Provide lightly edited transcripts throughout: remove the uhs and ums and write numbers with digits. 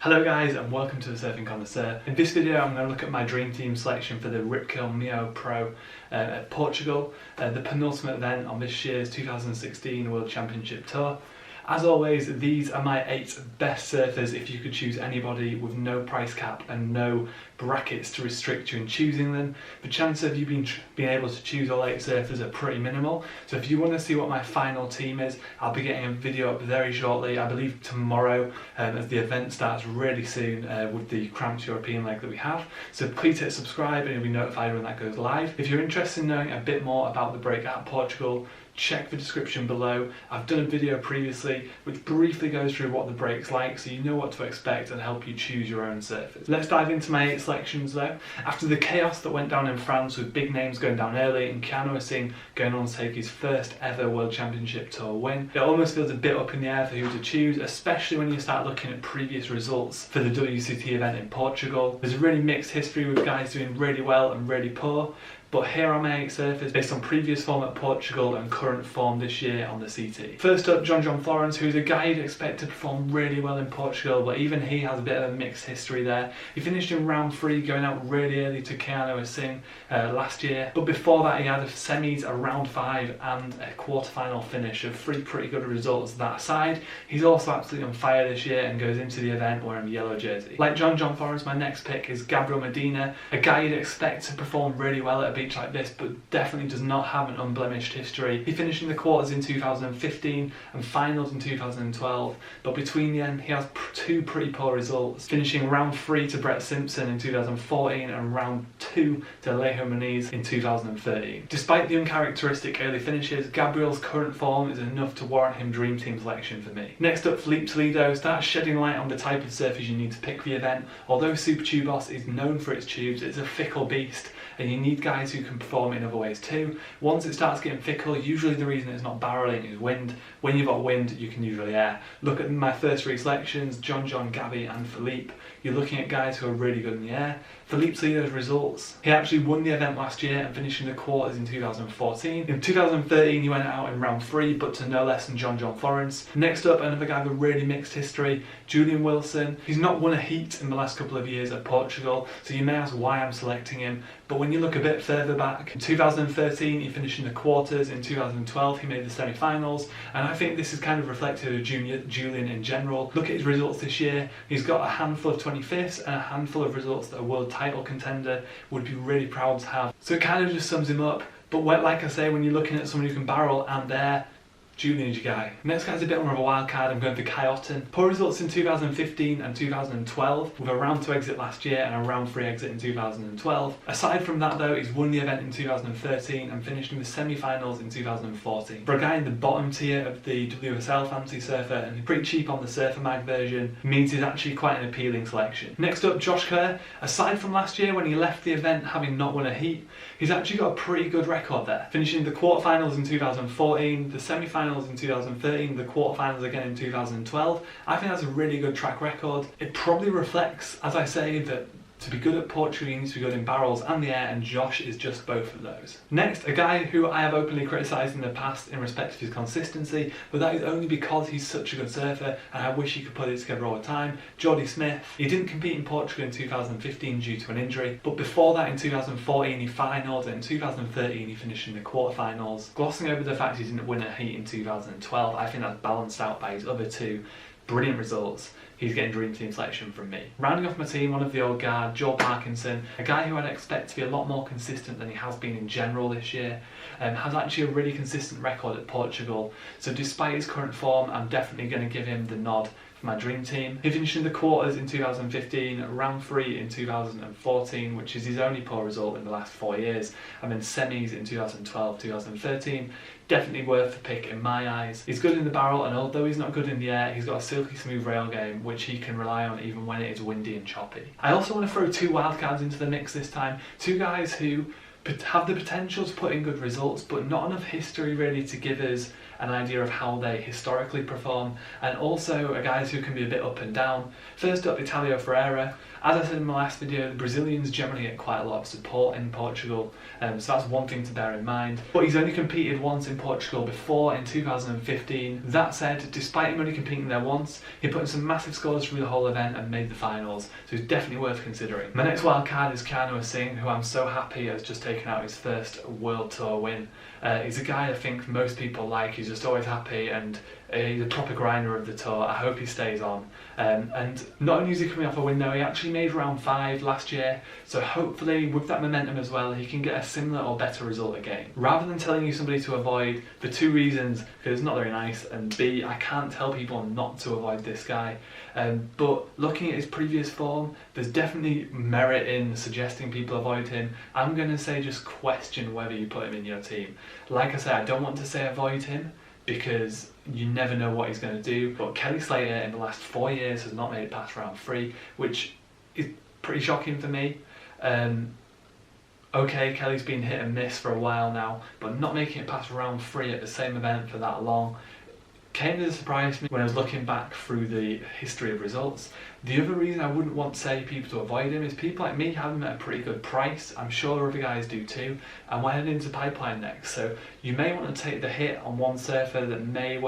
Hello guys and welcome to the Surfing Connoisseur. In this video I'm going to look at my dream team selection for the Rip Curl Mio Pro at Portugal, the penultimate event on this year's 2016 World Championship Tour. As always, these are my 8 best surfers if you could choose anybody, with no price cap and no brackets to restrict you in choosing them. The chance of you being able to choose all 8 surfers are pretty minimal. So if you want to see what my final team is, I'll be getting a video up very shortly, I believe tomorrow, as the event starts really soon with the cramped European leg that we have. So please hit subscribe and you'll be notified when that goes live. If you're interested in knowing a bit more about the break at Portugal, check the description below. I've done a video previously which briefly goes through what the break's like, so you know what to expect and help you choose your own surfers. Let's dive into my 8 selections though. After the chaos that went down in France with big names going down early and Keanu going on to take his first ever World Championship Tour win, it almost feels a bit up in the air for who to choose, especially when you start looking at previous results for the WCT event in Portugal. There's a really mixed history with guys doing really well and really poor. But here are my 8 surfers based on previous form at Portugal and current form this year on the CT. First up, John Florence, who's a guy you'd expect to perform really well in Portugal, but even he has a bit of a mixed history there. He finished in round 3, going out really early to Keanu last year, but before that he had a semis, a round 5 and a quarter-final finish of 3 pretty good results that side. He's also absolutely on fire this year and goes into the event wearing a yellow jersey. Like John Florence, my next pick is Gabriel Medina, a guy you'd expect to perform really well at a beach like this, but definitely does not have an unblemished history. He finished in the quarters in 2015 and finals in 2012, but between the end he has 2 pretty poor results, finishing round 3 to Brett Simpson in 2014 and round 2 to Alejo Moniz in 2013. Despite the uncharacteristic early finishes, Gabriel's current form is enough to warrant him dream team selection for me. Next up, Felipe Toledo starts shedding light on the type of surfers you need to pick for the event. Although Super Tubos is known for its tubes, it's a fickle beast and you need guys who can perform in other ways too. Once it starts getting fickle, usually the reason it's not barreling is wind. When you've got wind, you can usually air. Look at my first 3 selections, John, Gabby and Felipe. You're looking at guys who are really good in the air. Felipe Toledo's results: he actually won the event last year and finished in the quarters in 2014. In 2013 he went out in round 3, but to no less than John Florence. Next up, another guy with a really mixed history, Julian Wilson. He's not won a heat in the last couple of years at Portugal, so you may ask why I'm selecting him, but when you look a bit further back, in 2013 he finished in the quarters, in 2012 he made the semi-finals, and I think this is kind of reflective of Julian in general. Look at his results this year. He's got a handful of 25ths and a handful of results that a world title contender would be really proud to have. So it kind of just sums him up. But like I say, when you're looking at someone who can barrel and air, Julian's your guy. Next guy's a bit more of a wild card. I'm going for Kai Otten. Poor results in 2015 and 2012, with a round 2 exit last year and a round 3 exit in 2012. Aside from that though, he's won the event in 2013 and finished in the semi-finals in 2014. For a guy in the bottom tier of the WSL fantasy surfer and pretty cheap on the Surfer Mag version, means he's actually quite an appealing selection. Next up, Josh Kerr. Aside from last year when he left the event having not won a heat, he's actually got a pretty good record there, finishing the quarterfinals in 2014, the semi-finals in 2013, the quarterfinals again in 2012. I think that's a really good track record. It probably reflects, as I say, that to be good at Portugal you need to be good in barrels and the air, and Josh is just both of those. Next, a guy who I have openly criticised in the past in respect of his consistency, but that is only because he's such a good surfer and I wish he could put it together all the time, Jordy Smith. He didn't compete in Portugal in 2015 due to an injury, but before that in 2014 he finalled, and in 2013 he finished in the quarterfinals. Glossing over the fact he didn't win a heat in 2012, I think that's balanced out by his other 2 brilliant results. He's getting dream team selection from me. Rounding off my team, one of the old guard, Joel Parkinson, a guy who I'd expect to be a lot more consistent than he has been in general this year, has actually a really consistent record at Portugal, so despite his current form I'm definitely going to give him the nod for my dream team. He finished in the quarters in 2015, round 3 in 2014, which is his only poor result in the last 4 years, and then semis in 2012, 2013. Definitely worth the pick in my eyes. He's good in the barrel, and although he's not good in the air, he's got a silky smooth rail game which he can rely on even when it is windy and choppy. I also want to throw 2 wildcards into the mix this time. 2 guys who have the potential to put in good results, but not enough history really to give us an idea of how they historically perform, and also guys who can be a bit up and down. First up, Italio Ferreira. As I said in my last video, the Brazilians generally get quite a lot of support in Portugal, so that's one thing to bear in mind. But he's only competed once in Portugal before, in 2015. That said, despite him only competing there once, he put in some massive scores through the whole event and made the finals, so he's definitely worth considering. My next wild card is Kanoa Singh, who I'm so happy has just taken out his first World Tour win. He's a guy I think most people like. He's just always happy, and he's a proper grinder of the tour. I hope he stays on. And not only is he coming off a win though, he actually made round 5 last year, so hopefully with that momentum as well, he can get a similar or better result again. Rather than telling you somebody to avoid, for 2 reasons: because it's not very nice, and B, I can't tell people not to avoid this guy. But looking at his previous form, there's definitely merit in suggesting people avoid him. I'm going to say just question whether you put him in your team. Like I said, I don't want to say avoid him, because you never know what he's going to do, but Kelly Slater in the last 4 years has not made it past round 3, which is pretty shocking for me. Okay, Kelly's been hit and miss for a while now, but not making it past round 3 at the same event for that long came as a surprise to me when I was looking back through the history of results. The other reason I wouldn't want to say people to avoid him is people like me have him at a pretty good price. I'm sure other guys do too, and we're heading into Pipeline next, so you may want to take the hit on one surfer that may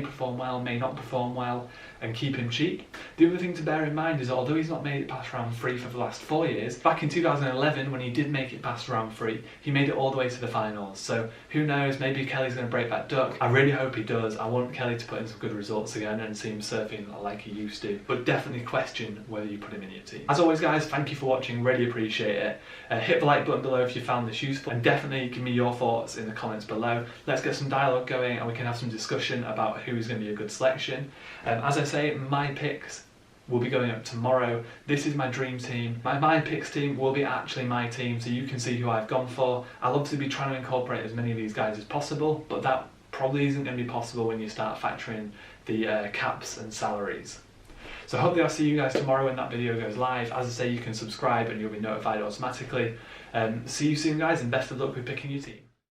perform well, may not perform well, and keep him cheap. The other thing to bear in mind is, although he's not made it past round 3 for the last 4 years, back in 2011 when he did make it past round 3, he made it all the way to the finals. So who knows, maybe Kelly's going to break that duck. I really hope he does. I want Kelly to put in some good results again and see him surfing like he used to, but definitely question whether you put him in your team. As always guys, thank you for watching, really appreciate it. Hit the like button below if you found this useful, and definitely give me your thoughts in the comments below. Let's get some dialogue going and we can have some discussion about who's going to be a good selection. As I say, my picks will be going up tomorrow. This is my dream team. My picks team will be actually my team, so you can see who I've gone for. I'll obviously be trying to incorporate as many of these guys as possible, but that probably isn't going to be possible when you start factoring the caps and salaries. So hopefully I'll see you guys tomorrow when that video goes live. As I say, you can subscribe and you'll be notified automatically. See you soon guys, and best of luck with picking your team.